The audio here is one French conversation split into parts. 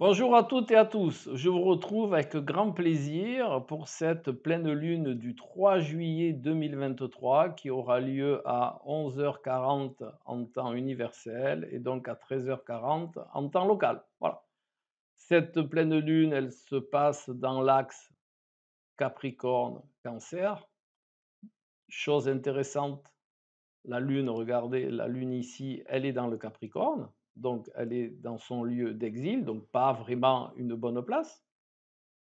Bonjour à toutes et à tous. Je vous retrouve avec grand plaisir pour cette pleine lune du 3 juillet 2023 qui aura lieu à 11h40 en temps universel et donc à 13h40 en temps local. Voilà. Cette pleine lune, elle se passe dans l'axe Capricorne-Cancer. Chose intéressante, la lune, regardez, la lune ici, elle est dans le Capricorne, donc elle est dans son lieu d'exil, donc pas vraiment une bonne place.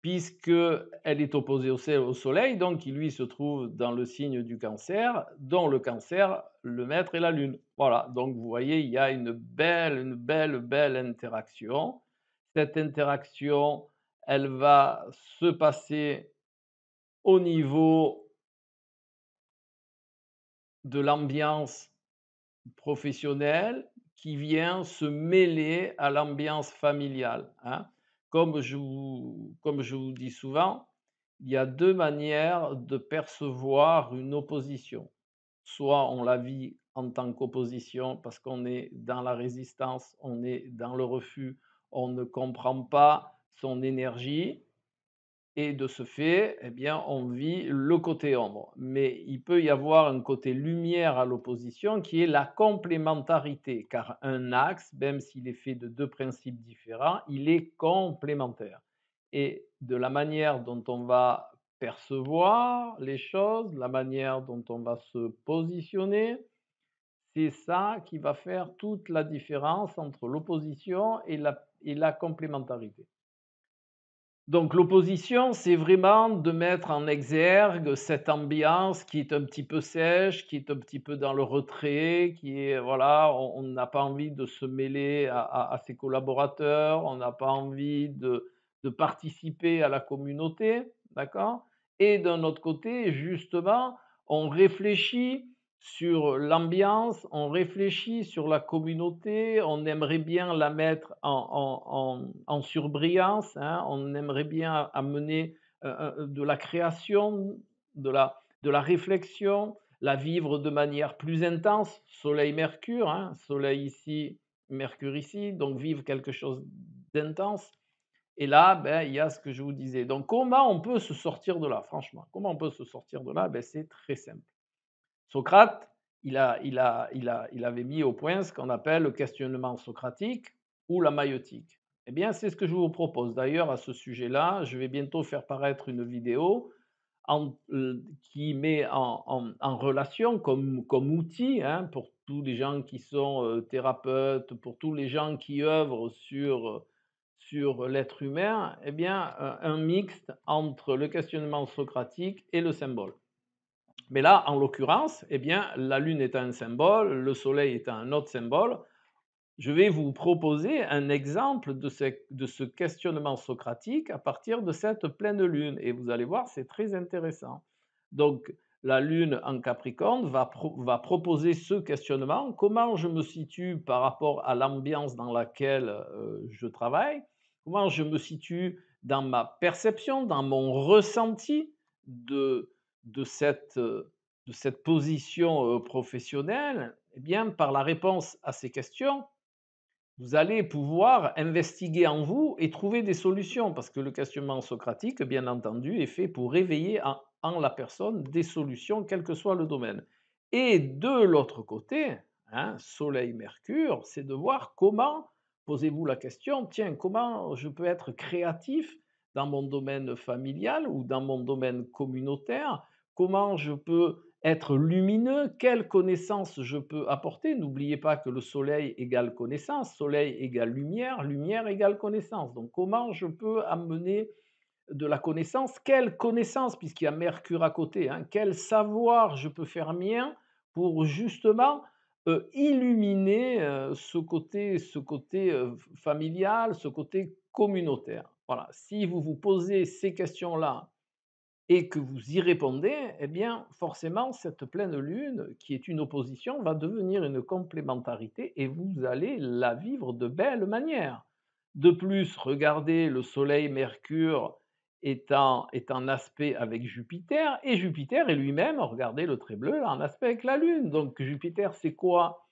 Puisqu'elle est opposée au soleil, donc qui lui se trouve dans le signe du cancer, dont le cancer, le maître est la lune. Voilà, donc vous voyez, il y a une belle interaction. Cette interaction, elle va se passer au niveau de l'ambiance professionnelle qui vient se mêler à l'ambiance familiale, hein. Comme je vous dis souvent, il y a 2 manières de percevoir une opposition. Soit on la vit en tant qu'opposition parce qu'on est dans la résistance, on est dans le refus, on ne comprend pas son énergie, et de ce fait, eh bien, on vit le côté ombre. Mais il peut y avoir un côté lumière à l'opposition qui est la complémentarité, car un axe, même s'il est fait de 2 principes différents, il est complémentaire. Et de la manière dont on va percevoir les choses, la manière dont on va se positionner, c'est ça qui va faire toute la différence entre l'opposition et la complémentarité. Donc l'opposition, c'est vraiment de mettre en exergue cette ambiance qui est un petit peu sèche, qui est un petit peu dans le retrait, qui est voilà, on n'a pas envie de se mêler à ses collaborateurs, on n'a pas envie de participer à la communauté, d'accord? Et d'un autre côté, justement, on réfléchit sur l'ambiance, on réfléchit sur la communauté, on aimerait bien la mettre en surbrillance, hein, on aimerait bien amener de la création, de la réflexion, la vivre de manière plus intense, Soleil-Mercure, hein, Soleil ici, Mercure ici, donc vivre quelque chose d'intense. Et là, ben, il y a ce que je vous disais. Donc comment on peut se sortir de là, franchement? Comment on peut se sortir de là? Ben, c'est très simple. Socrate, il avait mis au point ce qu'on appelle le questionnement socratique ou la maïotique. Eh bien, c'est ce que je vous propose. D'ailleurs, à ce sujet-là, je vais bientôt faire paraître une vidéo qui met en relation comme outil, hein, pour tous les gens qui sont thérapeutes, pour tous les gens qui œuvrent sur l'être humain, eh bien, un mixte entre le questionnement socratique et le symbole. Mais là, en l'occurrence, eh bien, la Lune est un symbole, le Soleil est un autre symbole. Je vais vous proposer un exemple de ce questionnement socratique à partir de cette pleine Lune. Et vous allez voir, c'est très intéressant. Donc, la Lune en Capricorne va proposer ce questionnement. Comment je me situe par rapport à l'ambiance dans laquelle je travaille? Comment je me situe dans ma perception, dans mon ressenti de, de cette position professionnelle? Eh bien, par la réponse à ces questions, vous allez pouvoir investiguer en vous et trouver des solutions, parce que le questionnement socratique, bien entendu, est fait pour réveiller en la personne des solutions, quel que soit le domaine. Et de l'autre côté, hein, Soleil-Mercure, c'est de voir comment, posez-vous la question, tiens, comment je peux être créatif dans mon domaine familial ou dans mon domaine communautaire, comment je peux être lumineux, quelles connaissances je peux apporter. N'oubliez pas que le soleil égale connaissance, soleil égale lumière, lumière égale connaissance. Donc comment je peux amener de la connaissance, quelle connaissance, puisqu'il y a Mercure à côté, hein, quel savoir je peux faire mien pour justement illuminer ce côté familial, ce côté communautaire. Voilà, si vous vous posez ces questions-là et que vous y répondez, eh bien, forcément, cette pleine lune, qui est une opposition, va devenir une complémentarité et vous allez la vivre de belle manière. De plus, regardez, le Soleil, Mercure est en aspect avec Jupiter, et Jupiter est lui-même, regardez le trait bleu, en aspect avec la Lune. Donc Jupiter, c'est quoi?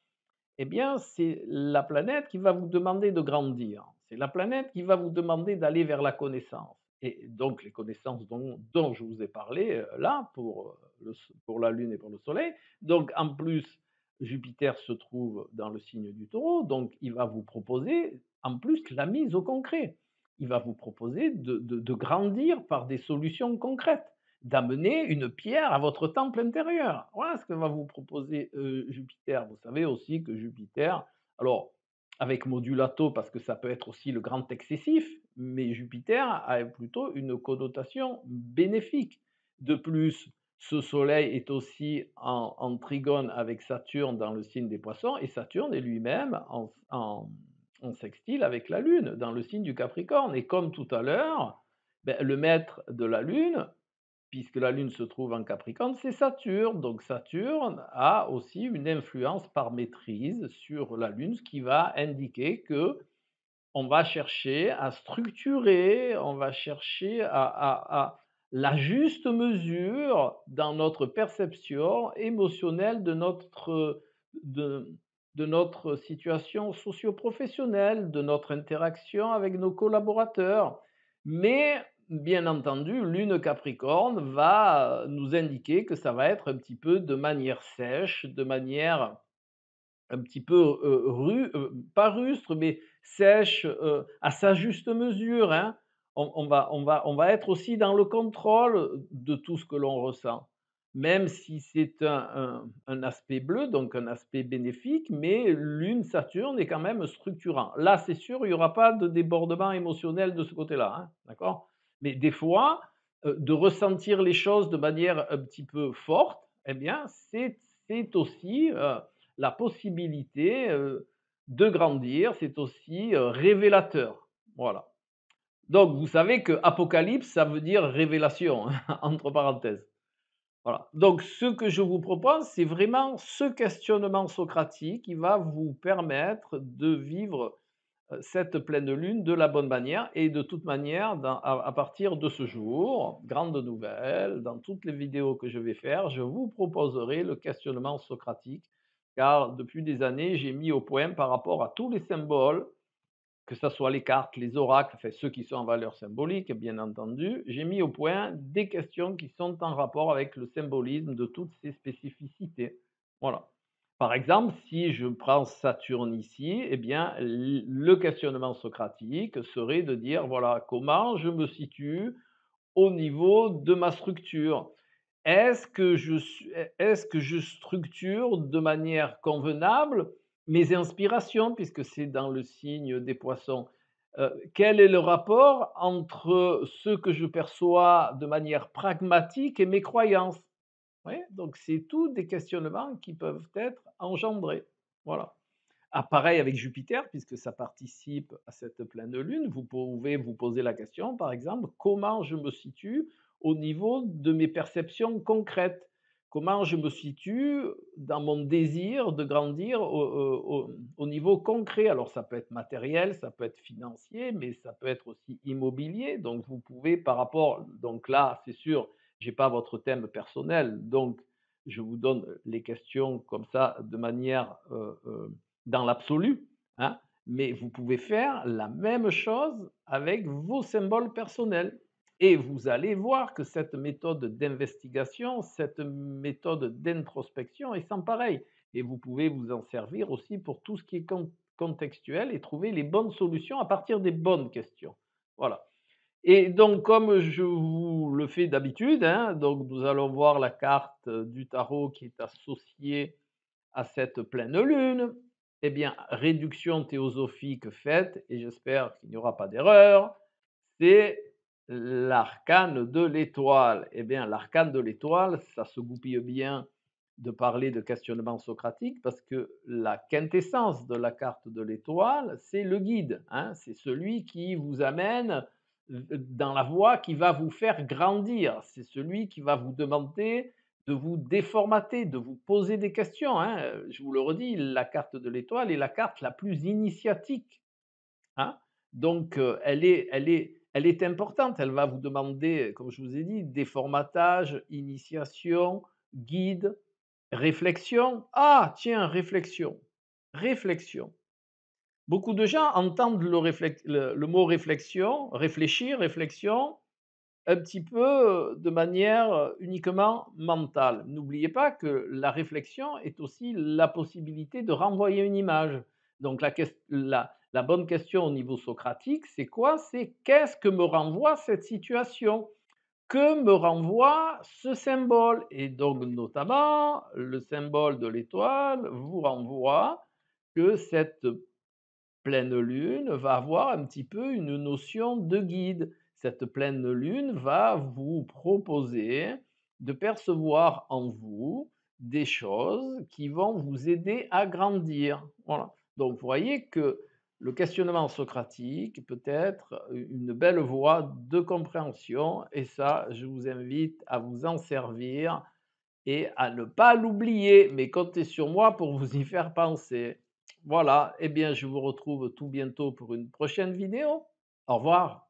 Eh bien, c'est la planète qui va vous demander de grandir. C'est la planète qui va vous demander d'aller vers la connaissance et donc les connaissances dont je vous ai parlé, là, pour la Lune et pour le Soleil. Donc en plus, Jupiter se trouve dans le signe du Taureau, donc il va vous proposer, en plus, la mise au concret. Il va vous proposer de grandir par des solutions concrètes, d'amener une pierre à votre temple intérieur. Voilà ce que va vous proposer, Jupiter. Vous savez aussi que Jupiter, alors avec modulato parce que ça peut être aussi le grand excessif, mais Jupiter a plutôt une connotation bénéfique. De plus, ce Soleil est aussi en trigone avec Saturne dans le signe des Poissons, et Saturne est lui-même en sextile avec la Lune dans le signe du Capricorne. Et comme tout à l'heure, ben, le maître de la Lune, puisque la Lune se trouve en Capricorne, c'est Saturne. Donc Saturne a aussi une influence par maîtrise sur la Lune, ce qui va indiquer que on va chercher à structurer, on va chercher à la juste mesure dans notre perception émotionnelle de, de notre situation socio-professionnelle, de notre interaction avec nos collaborateurs. Mais bien entendu, lune Capricorne va nous indiquer que ça va être un petit peu de manière sèche, de manière un petit peu pas rustre, mais sèche, à sa juste mesure, hein. On va être aussi dans le contrôle de tout ce que l'on ressent, même si c'est un aspect bleu, donc un aspect bénéfique, mais Lune, Saturne est quand même structurant. Là, c'est sûr, il y aura pas de débordement émotionnel de ce côté-là, hein, d'accord? Mais des fois, de ressentir les choses de manière un petit peu forte, eh bien, c'est aussi, la possibilité de grandir, c'est aussi révélateur. Voilà. Donc, vous savez que Apocalypse, ça veut dire révélation, entre parenthèses. Voilà. Donc, ce que je vous propose, c'est vraiment ce questionnement socratique qui va vous permettre de vivre cette pleine lune de la bonne manière. Et de toute manière, à partir de ce jour, grande nouvelle, dans toutes les vidéos que je vais faire, je vous proposerai le questionnement socratique, car depuis des années, j'ai mis au point par rapport à tous les symboles, que ce soit les cartes, les oracles, enfin ceux qui sont en valeur symbolique, bien entendu, j'ai mis au point des questions qui sont en rapport avec le symbolisme de toutes ces spécificités. Voilà. Par exemple, si je prends Saturne ici, eh bien, le questionnement socratique serait de dire, voilà, comment je me situe au niveau de ma structure. Est-ce que je structure de manière convenable mes inspirations, puisque c'est dans le signe des poissons? Quel est le rapport entre ce que je perçois de manière pragmatique et mes croyances? Oui, donc c'est tous des questionnements qui peuvent être engendrés. Voilà. Ah, pareil avec Jupiter, puisque ça participe à cette pleine lune, vous pouvez vous poser la question, par exemple, comment je me situe au niveau de mes perceptions concrètes? Comment je me situe dans mon désir de grandir au niveau concret? Alors ça peut être matériel, ça peut être financier, mais ça peut être aussi immobilier. Donc vous pouvez par rapport, donc là, c'est sûr, j'ai pas votre thème personnel, donc je vous donne les questions comme ça de manière dans l'absolu, hein, mais vous pouvez faire la même chose avec vos symboles personnels. Et vous allez voir que cette méthode d'investigation, cette méthode d'introspection est sans pareil. Et vous pouvez vous en servir aussi pour tout ce qui est contextuel et trouver les bonnes solutions à partir des bonnes questions. Voilà. Et donc, comme je vous le fais d'habitude, hein, donc nous allons voir la carte du tarot qui est associée à cette pleine lune. Eh bien, réduction théosophique faite, et j'espère qu'il n'y aura pas d'erreur, c'est l'arcane de l'étoile. Eh bien, l'arcane de l'étoile, ça se goupille bien de parler de questionnement socratique parce que la quintessence de la carte de l'étoile, c'est le guide, hein, c'est celui qui vous amène dans la voie qui va vous faire grandir, c'est celui qui va vous demander de vous déformater, de vous poser des questions, hein. Je vous le redis, la carte de l'étoile est la carte la plus initiatique, hein. Donc, elle est importante. Elle va vous demander, comme je vous ai dit, déformatage, initiation, guide, réflexion. Ah, tiens, réflexion. Réflexion. Beaucoup de gens entendent le mot réflexion, réfléchir, réflexion, un petit peu, de manière, uniquement mentale. N'oubliez pas que la réflexion est aussi la possibilité de renvoyer une image. Donc la bonne question au niveau socratique, c'est quoi? C'est: «Qu'est-ce que me renvoie cette situation? Que me renvoie ce symbole?» Et donc notamment, le symbole de l'étoile vous renvoie que cette pleine lune va avoir un petit peu une notion de guide. Cette pleine lune va vous proposer de percevoir en vous des choses qui vont vous aider à grandir. Voilà. Donc vous voyez que le questionnement socratique peut être une belle voie de compréhension et ça, je vous invite à vous en servir et à ne pas l'oublier, mais comptez sur moi pour vous y faire penser. Voilà, eh bien je vous retrouve tout bientôt pour une prochaine vidéo. Au revoir.